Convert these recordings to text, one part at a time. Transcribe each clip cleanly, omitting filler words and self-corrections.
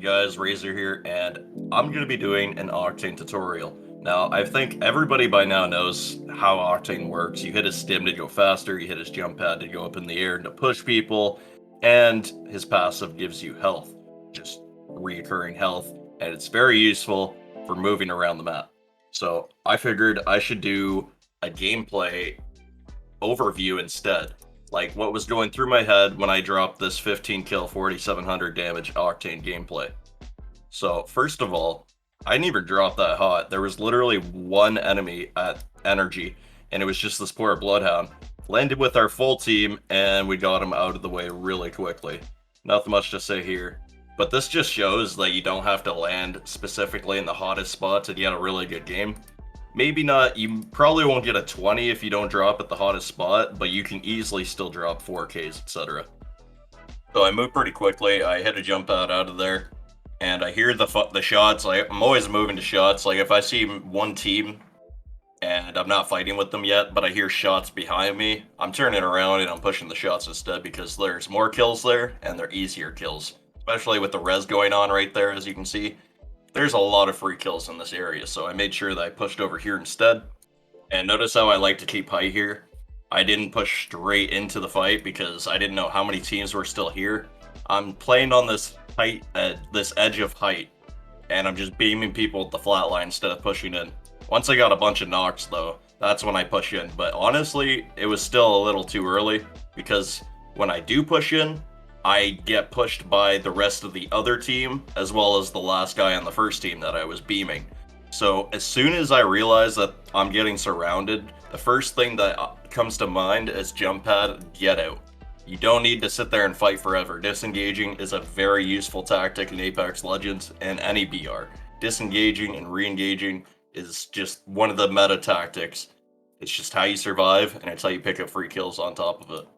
guys, Razor here, and I'm going to be doing an Octane tutorial. Now, I think everybody by now knows how Octane works. You hit his stim to go faster, you hit his jump pad to go up in the air to push people, and his passive gives you health, just reoccurring health, and it's very useful for moving around the map. So I figured I should do a gameplay overview instead. Like what was going through my head when I dropped this 15 kill, 4700 damage Octane gameplay. So first of all, I didn't even drop that hot. There was literally one enemy at energy, and it was just this poor Bloodhound. Landed with our full team, and we got him out of the way really quickly. Nothing much to say here. But this just shows that you don't have to land specifically in the hottest spot to get a really good game. Maybe not, you probably won't get a 20 if you don't drop at the hottest spot, but you can easily still drop 4Ks, etc. So I moved pretty quickly, I hit a jump out of there, and I hear the shots. Like, I'm always moving to shots. Like if I see one team and I'm not fighting with them yet, but I hear shots behind me, I'm turning around and I'm pushing the shots instead because there's more kills there and they're easier kills. Especially with the res going on right there, as you can see. There's a lot of free kills in this area, so I made sure that I pushed over here instead. And notice how I like to keep height here. I didn't push straight into the fight because I didn't know how many teams were still here. I'm playing on this height, this edge of height, and I'm just beaming people at the flat line instead of pushing in. Once I got a bunch of knocks though, that's when I push in. But honestly, it was still a little too early because when I do push in, I get pushed by the rest of the other team, as well as the last guy on the first team that I was beaming. So as soon as I realize that I'm getting surrounded, the first thing that comes to mind is jump pad, get out. You don't need to sit there and fight forever. Disengaging is a very useful tactic in Apex Legends and any BR. Disengaging and re-engaging is just one of the meta tactics. It's just how you survive, and it's how you pick up free kills on top of it.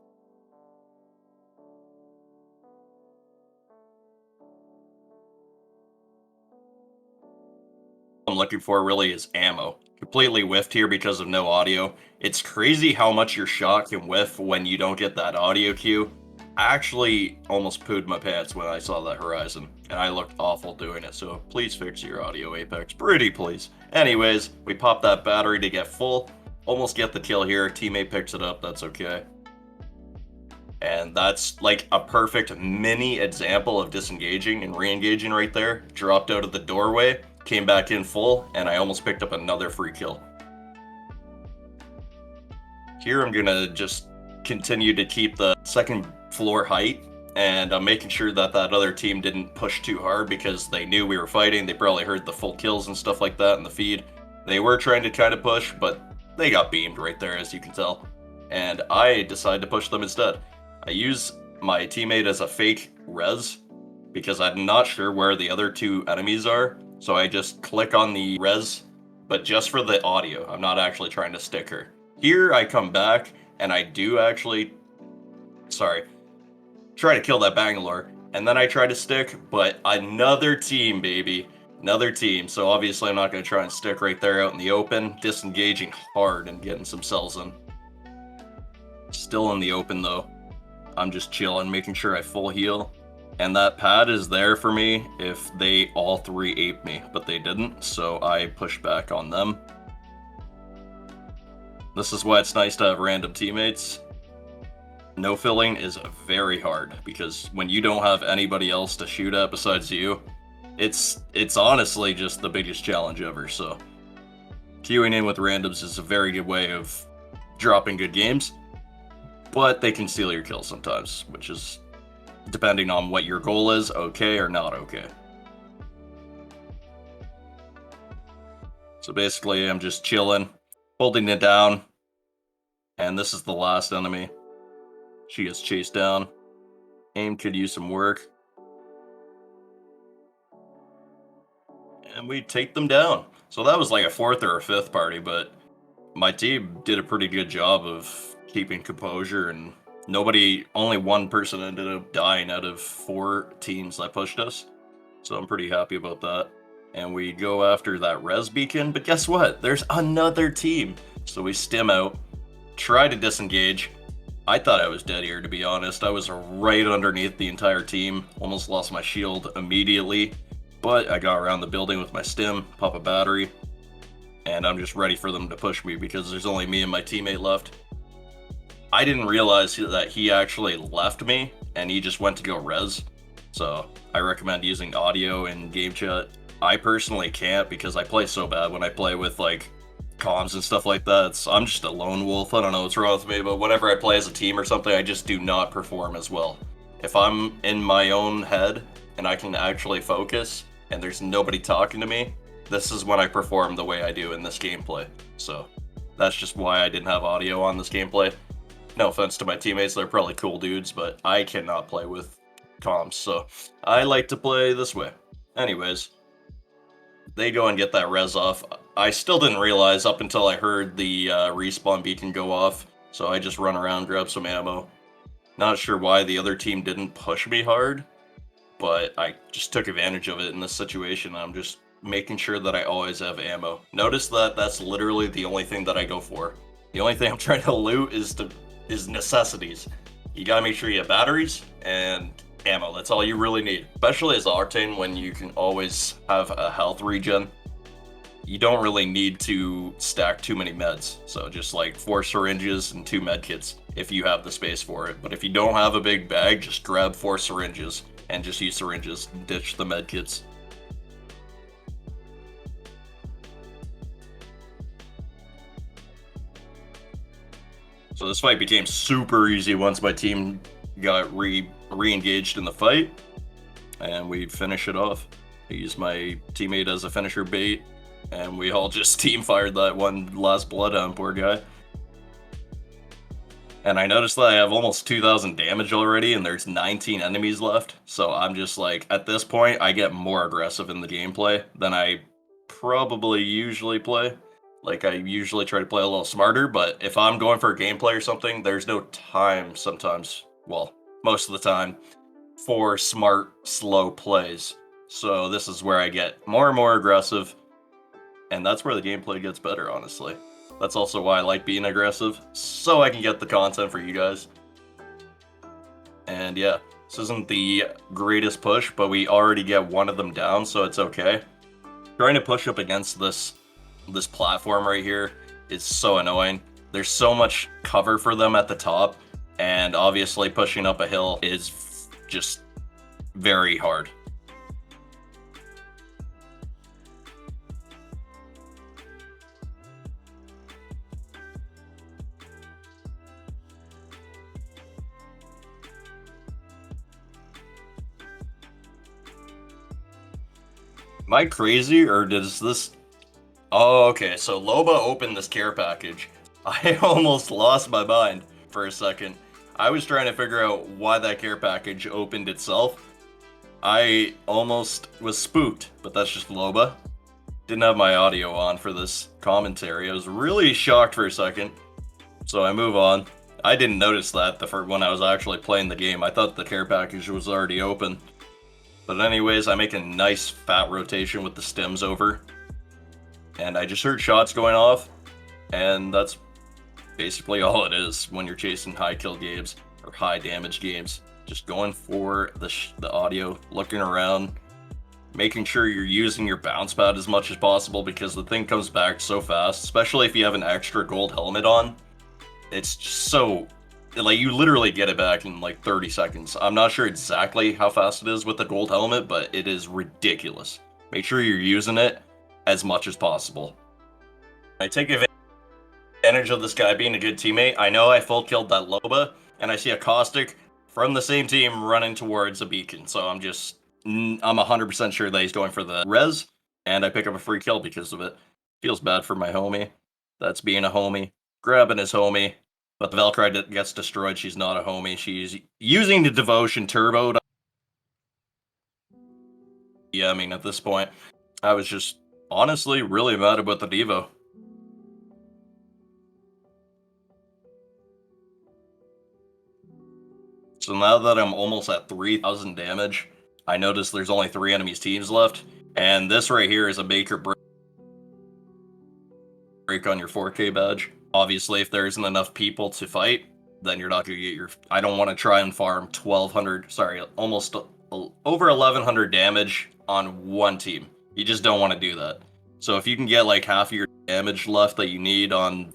I'm looking for really is ammo. Completely whiffed here because of no audio. It's crazy how much your shot can whiff when you don't get that audio cue. I actually almost pooed my pants when I saw that Horizon, and I looked awful doing it, so please fix your audio, Apex. Pretty please. Anyways, we pop that battery to get full. Almost get the kill here. Teammate picks it up, that's okay. And that's like a perfect mini example of disengaging and re-engaging right there. Dropped out of the doorway, came back in full, and I almost picked up another free kill. Here I'm gonna just continue to keep the second floor height, and I'm making sure that that other team didn't push too hard because they knew we were fighting. They probably heard the full kills and stuff like that in the feed. They were trying to kind of push, but they got beamed right there, as you can tell. And I decided to push them instead. I use my teammate as a fake res because I'm not sure where the other two enemies are. So I just click on the res, but just for the audio. I'm not actually trying to stick her. Here I come back and I do actually, try to kill that Bangalore. And then I try to stick, but another team, baby. Another team. So obviously I'm not going to try and stick right there out in the open. Disengaging hard and getting some cells in. Still in the open though. I'm just chilling, making sure I full heal. And that pad is there for me if they all three ape me, but they didn't, so I push back on them. This is why it's nice to have random teammates. No filling is very hard, because when you don't have anybody else to shoot at besides you, it's honestly just the biggest challenge ever, so. Queuing in with randoms is a very good way of dropping good games, but they can steal your kills sometimes, which is, depending on what your goal is, okay or not okay. So basically, I'm just chilling, holding it down, and this is the last enemy. She gets chased down. Aim could use some work. And we take them down. So that was like a fourth or a fifth party, but my team did a pretty good job of keeping composure, and only one person ended up dying out of 4 teams that pushed us. So I'm pretty happy about that. And we go after that res beacon, but guess what? There's another team. So we stim out, try to disengage. I thought I was dead here, to be honest. I was right underneath the entire team. Almost lost my shield immediately. But I got around the building with my stim, pop a battery, and I'm just ready for them to push me because there's only me and my teammate left. I didn't realize that he actually left me, and he just went to go res. So I recommend using audio in game chat. I personally can't because I play so bad when I play with like comms and stuff like that. I'm just a lone wolf. I don't know what's wrong with me, but whenever I play as a team or something, I just do not perform as well. If I'm in my own head and I can actually focus and there's nobody talking to me, this is when I perform the way I do in this gameplay. So that's just why I didn't have audio on this gameplay. No offense to my teammates, they're probably cool dudes, but I cannot play with comms, so I like to play this way. Anyways, they go and get that res off. I still didn't realize up until I heard the respawn beacon go off, so I just run around, grab some ammo. Not sure why the other team didn't push me hard, but I just took advantage of it in this situation. I'm just making sure that I always have ammo. Notice that that's literally the only thing that I go for. The only thing I'm trying to loot is necessities. You gotta make sure you have batteries and ammo. That's all you really need. Especially as Octane, when you can always have a health regen. You don't really need to stack too many meds. So just like 4 syringes and 2 medkits if you have the space for it. But if you don't have a big bag, just grab 4 syringes and just use syringes. Ditch the medkits. So this fight became super easy once my team got re-engaged in the fight, and we finish it off. I used my teammate as a finisher bait, and we all just team fired that one last bloodhound, poor guy. And I noticed that I have almost 2,000 damage already, and there's 19 enemies left. So I'm just like, at this point, I get more aggressive in the gameplay than I probably usually play. Like, I usually try to play a little smarter, but if I'm going for a gameplay or something, there's no time sometimes, well, most of the time, for smart, slow plays. So this is where I get more and more aggressive, and that's where the gameplay gets better, honestly. That's also why I like being aggressive, so I can get the content for you guys. And yeah, this isn't the greatest push, but we already get one of them down, so it's okay. Trying to push up against this platform right here is so annoying. There's so much cover for them at the top, and obviously pushing up a hill is just very hard. Am I crazy, or does this... Oh, okay, so Loba opened this care package. I almost lost my mind for a second. I was trying to figure out why that care package opened itself. I almost was spooked, but that's just Loba. Didn't have my audio on for this commentary. I was really shocked for a second, so I move on. I didn't notice that when I was actually playing the game. I thought the care package was already open. But anyways, I make a nice fat rotation with the stems over. And I just heard shots going off, and that's basically all it is when you're chasing high kill games or high damage games. Just going for the audio, looking around, making sure you're using your bounce pad as much as possible because the thing comes back so fast, especially if you have an extra gold helmet on. It's just so... like, you literally get it back in like 30 seconds. I'm not sure exactly how fast it is with the gold helmet, but it is ridiculous. Make sure you're using it as much as possible. I take advantage of this guy being a good teammate. I know I full killed that Loba, and I see a Caustic from the same team running towards a beacon. So I'm 100% sure that he's going for the res, and I pick up a free kill because of it. Feels bad for my homie. That's being a homie. Grabbing his homie. But the Valkyrie gets destroyed. She's not a homie. She's using the Devotion Turbo. Yeah, I mean, at this point, I was just honestly really mad about the Devo. So now that I'm almost at 3,000 damage, I notice there's only 3 enemies teams left, and this right here is a make or break on your 4K badge. Obviously, if there isn't enough people to fight, then you're not gonna get your. I don't want to try and farm 1,200. Sorry, almost over 1,100 damage on one team. You just don't want to do that. So if you can get like half of your damage left that you need on,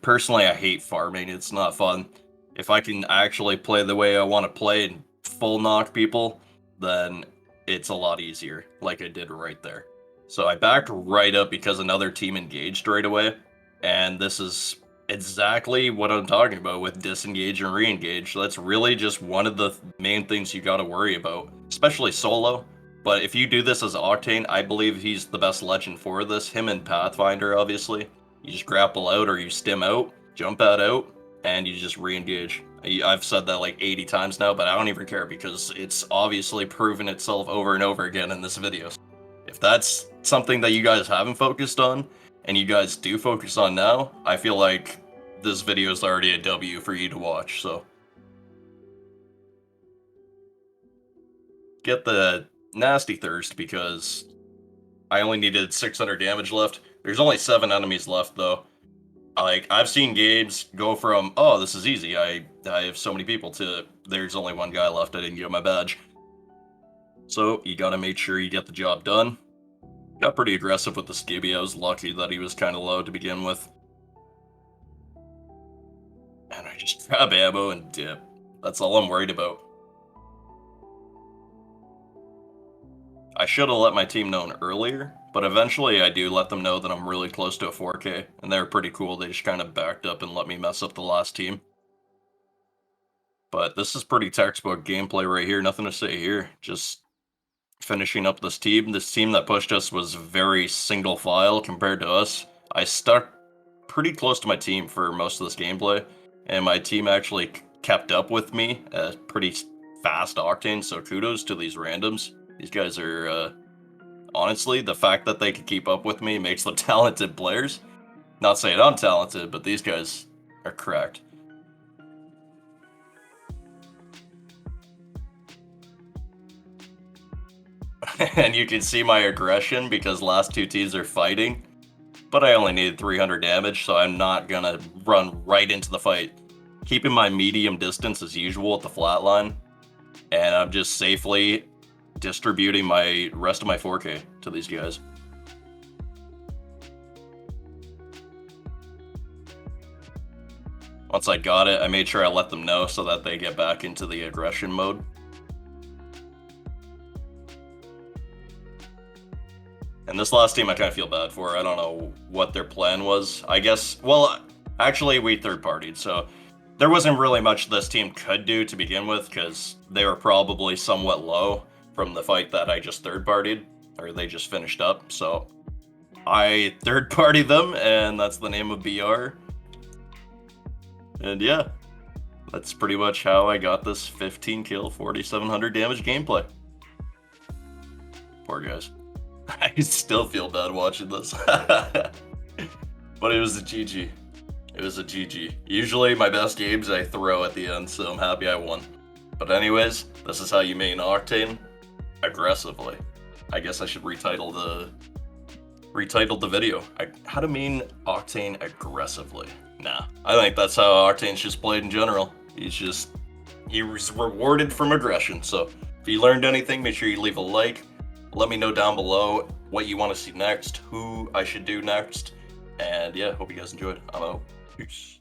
personally I hate farming. It's not fun. If I can actually play the way I want to play and full knock people, then it's a lot easier, like I did right there. So I backed right up because another team engaged right away, and this is exactly what I'm talking about with disengage and re-engage. So that's really just one of the main things you got to worry about, especially solo. But if you do this as Octane, I believe he's the best legend for this. Him and Pathfinder, obviously. You just grapple out or you stim out, jump out, and you just re-engage. I've said that like 80 times now, but I don't even care because it's obviously proven itself over and over again in this video. If that's something that you guys haven't focused on, and you guys do focus on now, I feel like this video is already a W for you to watch, so. Get the nasty thirst because I only needed 600 damage left. There's only 7 enemies left though. Like, I've seen games go from, oh, this is easy, I have so many people, to there's only one guy left, I didn't get my badge. So, you gotta make sure you get the job done. Got pretty aggressive with the Skibby. I was lucky that he was kind of low to begin with. And I just grab ammo and dip. That's all I'm worried about. I should have let my team know earlier, but eventually I do let them know that I'm really close to a 4K, and they're pretty cool. They just kind of backed up and let me mess up the last team. But this is pretty textbook gameplay right here. Nothing to say here. Just finishing up this team. This team that pushed us was very single file compared to us. I stuck pretty close to my team for most of this gameplay, and my team actually kept up with me at pretty fast Octane, so kudos to these randoms. These guys are, honestly, the fact that they can keep up with me makes them talented players. Not saying I'm talented, but these guys are cracked. And you can see my aggression because last 2 teams are fighting. But I only needed 300 damage, so I'm not gonna run right into the fight. Keeping my medium distance as usual at the flat line, and I'm just safely distributing my rest of my 4K to these guys. Once I got it, I made sure I let them know so that they get back into the aggression mode. And this last team I kind of feel bad for. I don't know what their plan was. I guess, well, actually we third-partied, so there wasn't really much this team could do to begin with because they were probably somewhat low from the fight that I just third-partied, or they just finished up, so I third-partied them, and that's the name of BR. And yeah, that's pretty much how I got this 15 kill, 4,700 damage gameplay. Poor guys. I still feel bad watching this. But it was a GG. It was a GG. Usually my best games I throw at the end, so I'm happy I won. But anyways, this is how you main Octane aggressively. I guess I should retitle the video. How to main Octane aggressively. Nah, I think that's how Octane's just played in general. He was rewarded from aggression. So if you learned anything, make sure you leave a like. Let me know down below what you want to see next, who I should do next. And yeah, hope you guys enjoyed. I'm out. Peace.